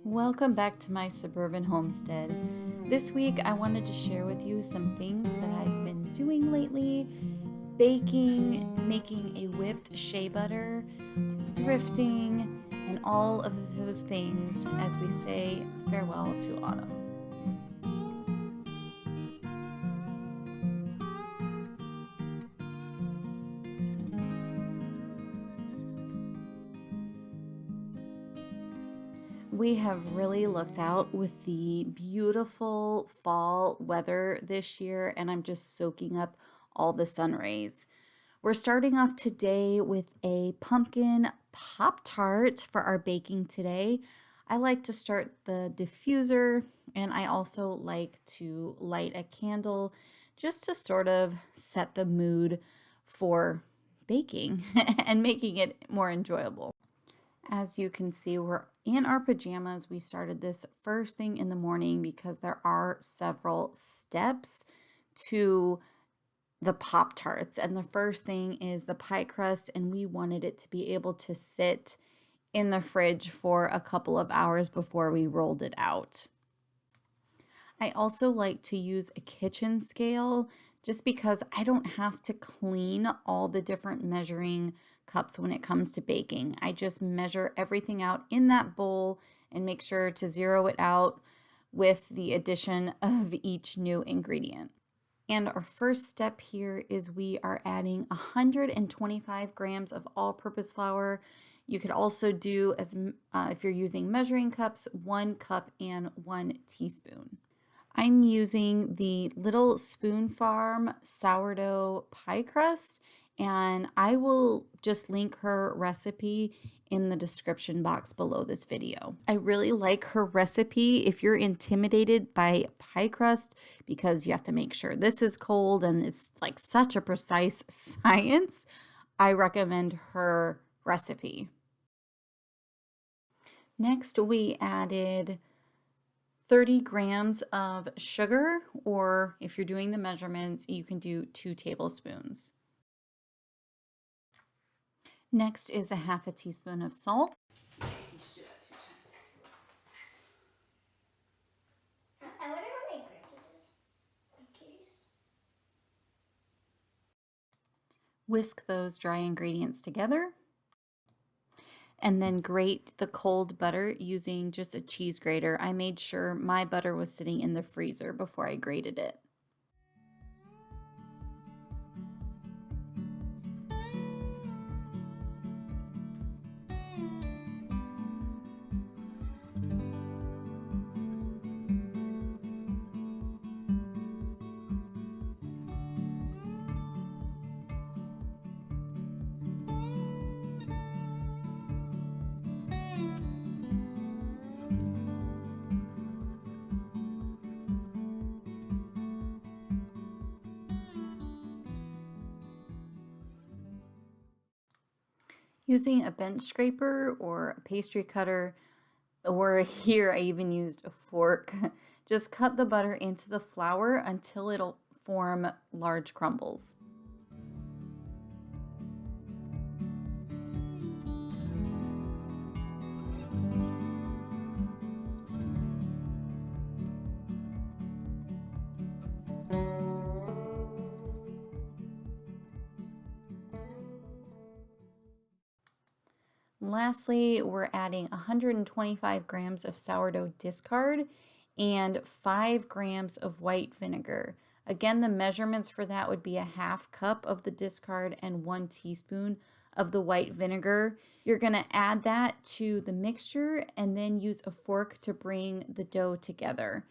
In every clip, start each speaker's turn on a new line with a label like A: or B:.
A: Welcome back to my suburban homestead. This week I wanted to share with you some things that I've been doing lately: baking, making a whipped shea butter, thrifting, and all of those things as we say farewell to autumn. We have really looked out with the beautiful fall weather this year, and I'm just soaking up all the sun rays. We're starting off today with a pumpkin Pop Tart for our baking today. I like to start the diffuser, and I also like to light a candle just to sort of set the mood for baking and making it more enjoyable. As you can see, we're in our pajamas. We started this first thing in the morning because there are several steps to the Pop-Tarts. And the first thing is the pie crust, and we wanted it to be able to sit in the fridge for a couple of hours before we rolled it out. I also like to use a kitchen scale just because I don't have to clean all the different measuring cups when it comes to baking. I just measure everything out in that bowl and make sure to zero it out with the addition of each new ingredient. And our first step here is we are adding 125 grams of all-purpose flour. You could also do, if you're using measuring cups, 1 cup and 1 teaspoon. I'm using the Little Spoon Farm sourdough pie crust, and I will just link her recipe in the description box below this video. I really like her recipe if you're intimidated by pie crust because you have to make sure this is cold and it's like such a precise science. I recommend her recipe. Next, we added 30 grams of sugar, or if you're doing the measurements, you can do 2 tablespoons. Next is a half a teaspoon of salt.
B: Just do that 2 times. I wonder how many grams it is. I'm curious.
A: Whisk those dry ingredients together. And then grate the cold butter using just a cheese grater. I made sure my butter was sitting in the freezer before I grated it. Using a bench scraper or a pastry cutter, or here I even used a fork, just cut the butter into the flour until it'll form large crumbles. Lastly, we're adding 125 grams of sourdough discard and 5 grams of white vinegar. Again, the measurements for that would be a half cup of the discard and 1 teaspoon of the white vinegar. You're going to add that to the mixture and then use a fork to bring the dough together.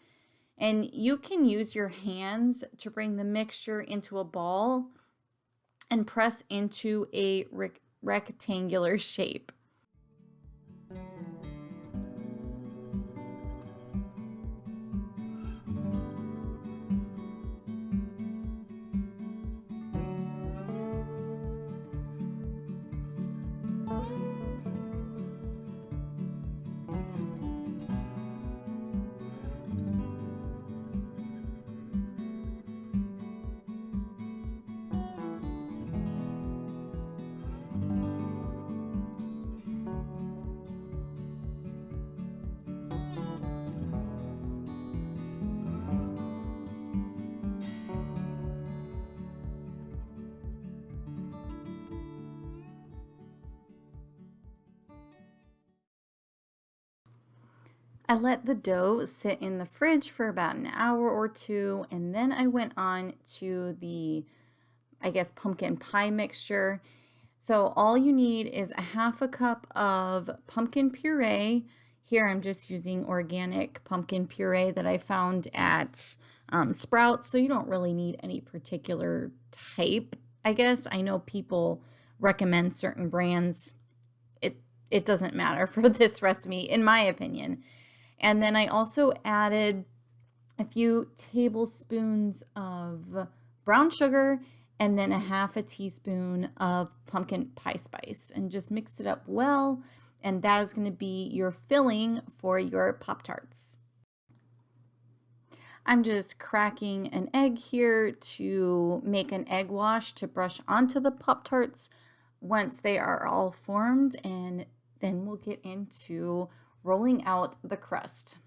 A: And you can use your hands to bring the mixture into a ball and press into a rectangular shape. I let the dough sit in the fridge for about an hour or two, and then I went on to the, I guess, pumpkin pie mixture. So all you need is a half a cup of pumpkin puree. Here I'm just using organic pumpkin puree that I found at Sprouts, so you don't really need any particular type, I guess. I know people recommend certain brands. It doesn't matter for this recipe, in my opinion. And then I also added a few tablespoons of brown sugar and then a half a teaspoon of pumpkin pie spice and just mix it up well. And that is going to be your filling for your Pop Tarts. I'm just cracking an egg here to make an egg wash to brush onto the Pop Tarts once they are all formed, and then we'll get into rolling out the crust.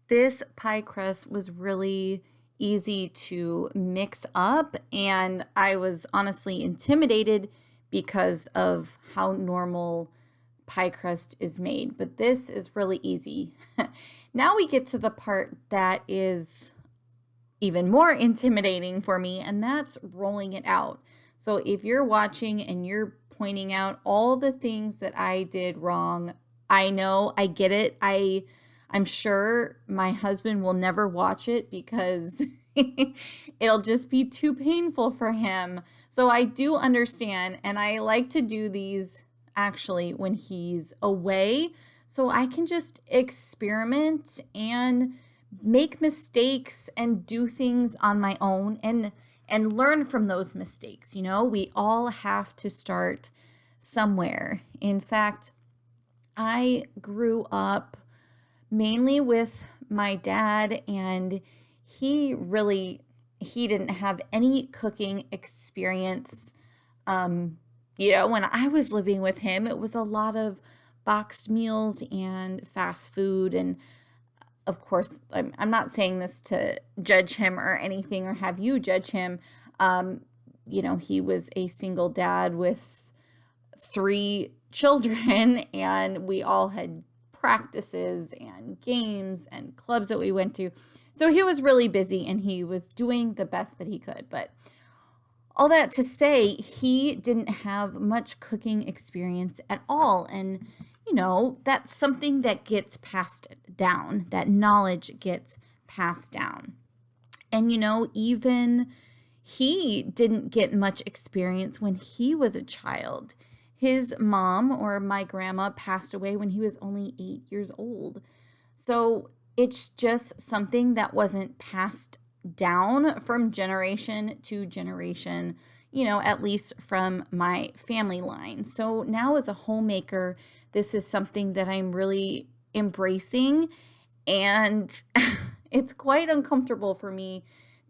A: This pie crust was really easy to mix up, and I was honestly intimidated because of how normal pie crust is made, but this is really easy. Now we get to the part that is even more intimidating for me, and that's rolling it out. So if you're watching and you're pointing out all the things that I did wrong, I know, I get it. I'm sure my husband will never watch it because it'll just be too painful for him. So I do understand, and I like to do these actually when he's away so I can just experiment and make mistakes and do things on my own and learn from those mistakes. You know, we all have to start somewhere. In fact, I grew up mainly with my dad, and he didn't have any cooking experience. When I was living with him, it was a lot of boxed meals and fast food. And of course, I'm not saying this to judge him or anything or have you judge him. He was a single dad with 3 children, and we all had practices and games and clubs that we went to. So he was really busy and he was doing the best that he could. But all that to say, he didn't have much cooking experience at all. And, that's something that gets passed down, that knowledge gets passed down. And, even he didn't get much experience when he was a child. His mom, or my grandma, passed away when he was only 8 years old. So it's just something that wasn't passed down from generation to generation, at least from my family line. So now as a homemaker, this is something that I'm really embracing, and it's quite uncomfortable for me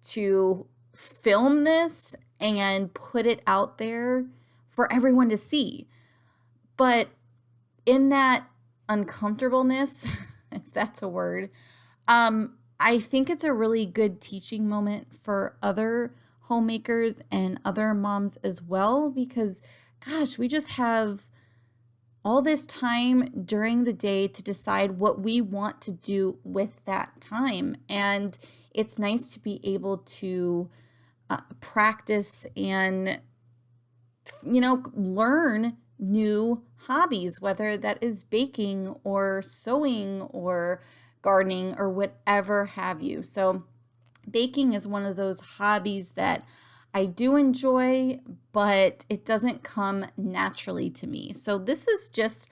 A: to film this and put it out there for everyone to see. But in that uncomfortableness, if that's a word, I think it's a really good teaching moment for other homemakers and other moms as well, because gosh, we just have all this time during the day to decide what we want to do with that time. And it's nice to be able to practice and, learn new hobbies, whether that is baking or sewing or gardening or whatever have you. So baking is one of those hobbies that I do enjoy, but it doesn't come naturally to me. So this is just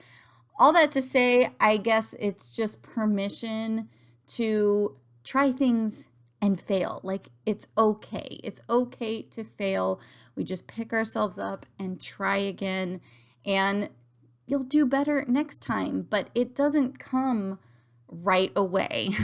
A: all that to say, I guess it's just permission to try things and fail. Like, it's okay. It's okay to fail. We just pick ourselves up and try again, and you'll do better next time, but it doesn't come right away.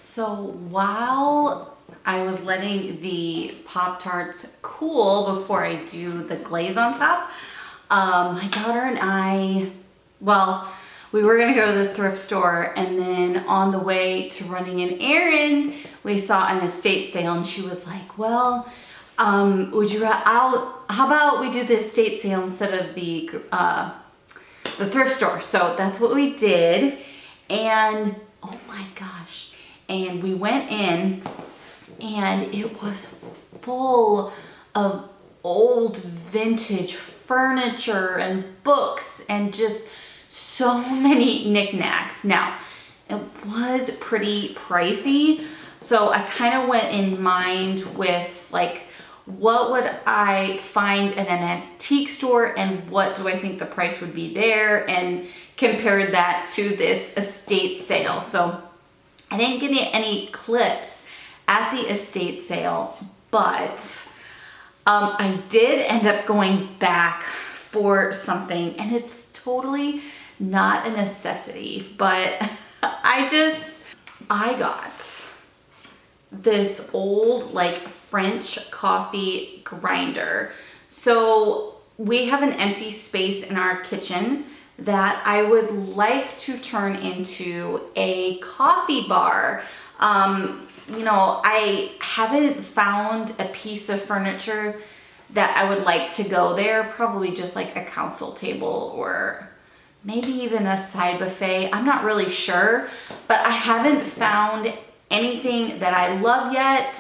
A: So while I was letting the Pop-Tarts cool before I do the glaze on top, my daughter and I, well, we were gonna go to the thrift store, and then on the way to running an errand, we saw an estate sale, and she was like, well, how about we do the estate sale instead of the thrift store? So that's what we did. And oh my gosh. And we went in, and it was full of old vintage furniture and books and just so many knickknacks. Now, it was pretty pricey, so I kind of went in mind with like, what would I find at an antique store and what do I think the price would be there, and compared that to this estate sale. So I didn't get any clips at the estate sale, but I did end up going back for something, and it's totally not a necessity, but I got this old like French coffee grinder. So we have an empty space in our kitchen that I would like to turn into a coffee bar. I haven't found a piece of furniture that I would like to go there. Probably just like a council table or maybe even a side buffet. I'm not really sure, but I haven't found anything that I love yet.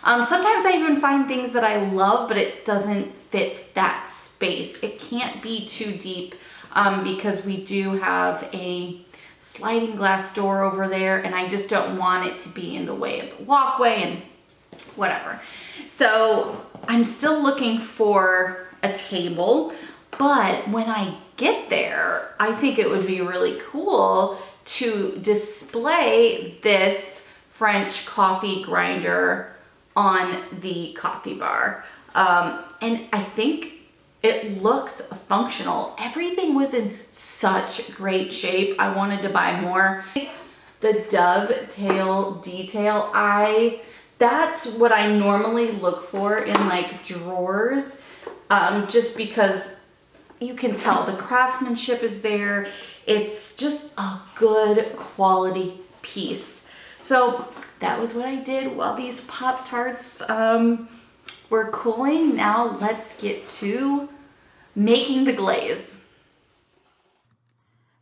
A: Sometimes I even find things that I love, but it doesn't fit that space. It can't be too deep because we do have a sliding glass door over there, and I just don't want it to be in the way of the walkway and whatever. So I'm still looking for a table, but when I get there, I think it would be really cool to display this French coffee grinder on the coffee bar. And I think it looks functional. Everything was in such great shape. I wanted to buy more. The dovetail detail, that's what I normally look for in like drawers, just because you can tell the craftsmanship is there. It's just a good quality piece. So that was what I did while these Pop-Tarts were cooling. Now let's get to making the glaze.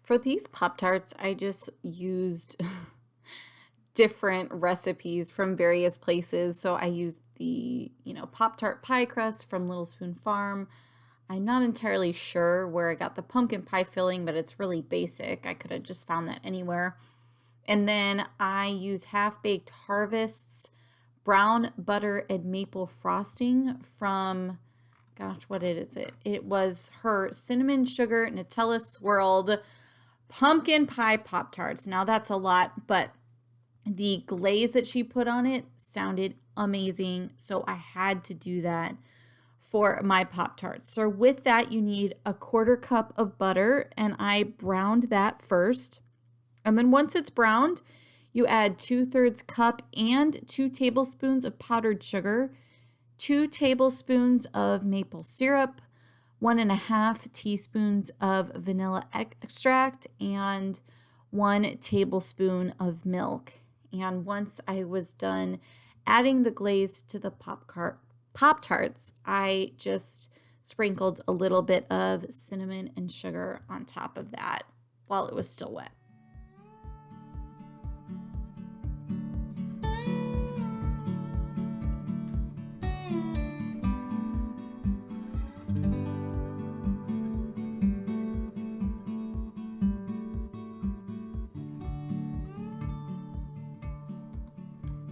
A: For these Pop-Tarts, I just used different recipes from various places. So I used the, Pop-Tart pie crust from Little Spoon Farm. I'm not entirely sure where I got the pumpkin pie filling, but it's really basic. I could have just found that anywhere. And then I use Half-Baked Harvest's brown butter and maple frosting from, gosh, what is it? It was her cinnamon sugar Nutella swirled pumpkin pie Pop-Tarts. Now that's a lot, but the glaze that she put on it sounded amazing, so I had to do that for my Pop-Tarts. So with that, you need a 1/4 cup of butter, and I browned that first. And then once it's browned, you add 2/3 cup and 2 tablespoons of powdered sugar, 2 tablespoons of maple syrup, 1.5 teaspoons of vanilla extract, and 1 tablespoon of milk. And once I was done adding the glaze to the Pop-Tarts, I just sprinkled a little bit of cinnamon and sugar on top of that while it was still wet.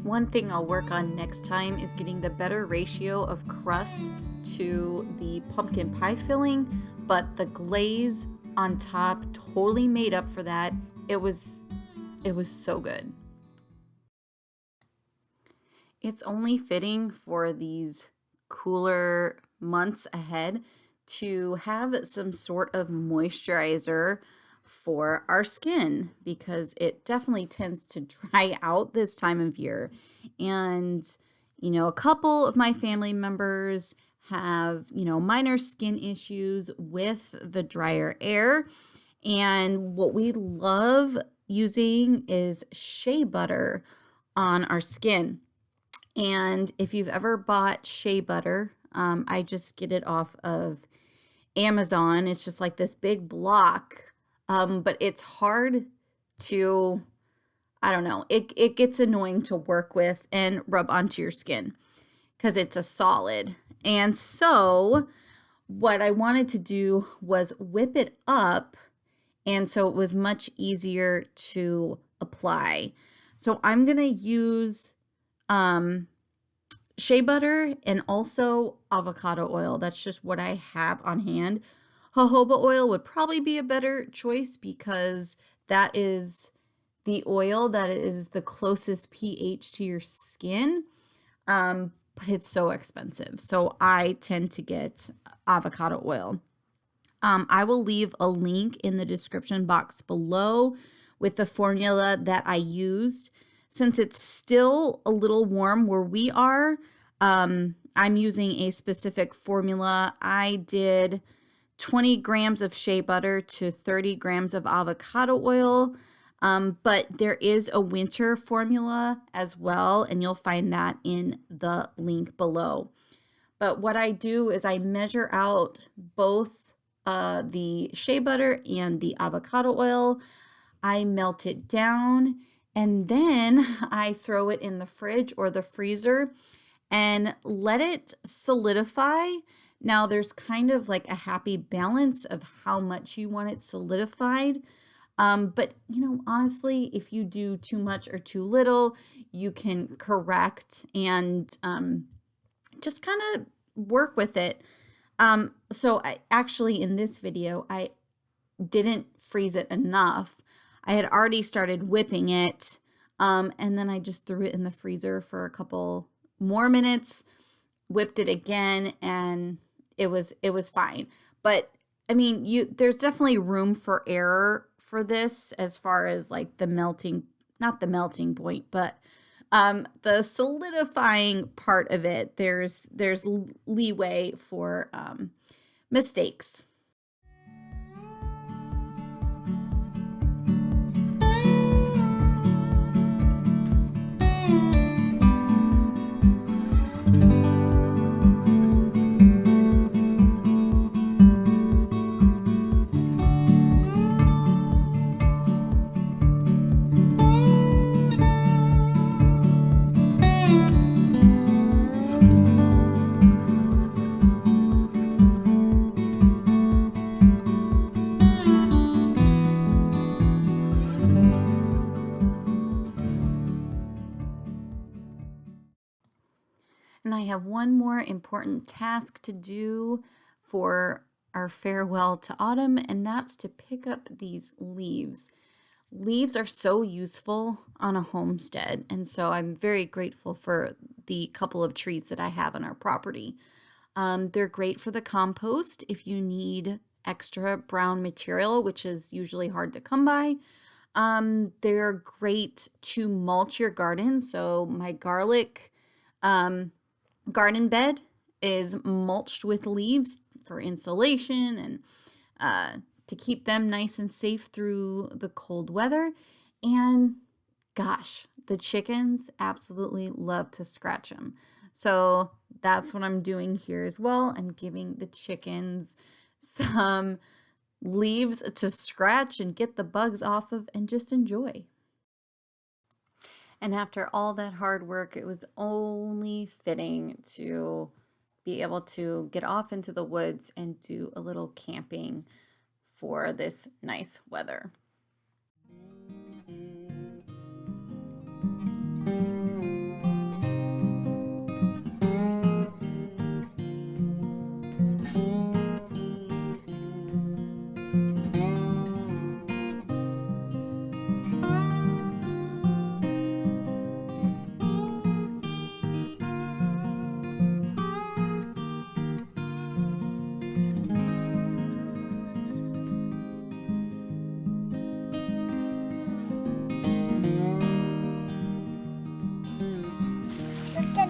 A: One thing I'll work on next time is getting the better ratio of crust to the pumpkin pie filling, but the glaze on top totally made up for that. It was so good. It's only fitting for these cooler months ahead to have some sort of moisturizer for our skin because it definitely tends to dry out this time of year. And, a couple of my family members have, minor skin issues with the drier air. And what we love using is shea butter on our skin. And if you've ever bought shea butter, I just get it off of Amazon. It's just like this big block, but it's hard to, I don't know, it gets annoying to work with and rub onto your skin because it's a solid. And so what I wanted to do was whip it up, and so it was much easier to apply. So I'm going to use um, shea butter and also avocado oil. That's just what I have on hand. Jojoba oil would probably be a better choice because that is the oil that is the closest pH to your skin. But it's so expensive. So I tend to get avocado oil. I will leave a link in the description box below with the formula that I used. Since it's still a little warm where we are, I'm using a specific formula. I did 20 grams of shea butter to 30 grams of avocado oil. But there is a winter formula as well, and you'll find that in the link below. But what I do is I measure out both the shea butter and the avocado oil. I melt it down, and then I throw it in the fridge or the freezer and let it solidify. Now, there's kind of like a happy balance of how much you want it solidified. But, honestly, if you do too much or too little, you can correct and just kind of work with it. So I actually, in this video, I didn't freeze it enough. I had already started whipping it, and then I just threw it in the freezer for a couple more minutes, whipped it again, and it was fine. But I mean, there's definitely room for error for this as far as like the melting, not the melting point, but the solidifying part of it. There's leeway for mistakes. And I have one more important task to do for our farewell to autumn, and that's to pick up these leaves. Leaves are so useful on a homestead, and so I'm very grateful for the couple of trees that I have on our property. They're great for the compost if you need extra brown material, which is usually hard to come by. They're great to mulch your garden. So my garlic garden bed is mulched with leaves for insulation and to keep them nice and safe through the cold weather. And gosh, the chickens absolutely love to scratch them. So that's what I'm doing here as well. I'm giving the chickens some leaves to scratch and get the bugs off of and just enjoy. And after all that hard work, it was only fitting to be able to get off into the woods and do a little camping for this nice weather.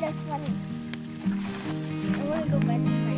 B: that's funny. I want to go bed with my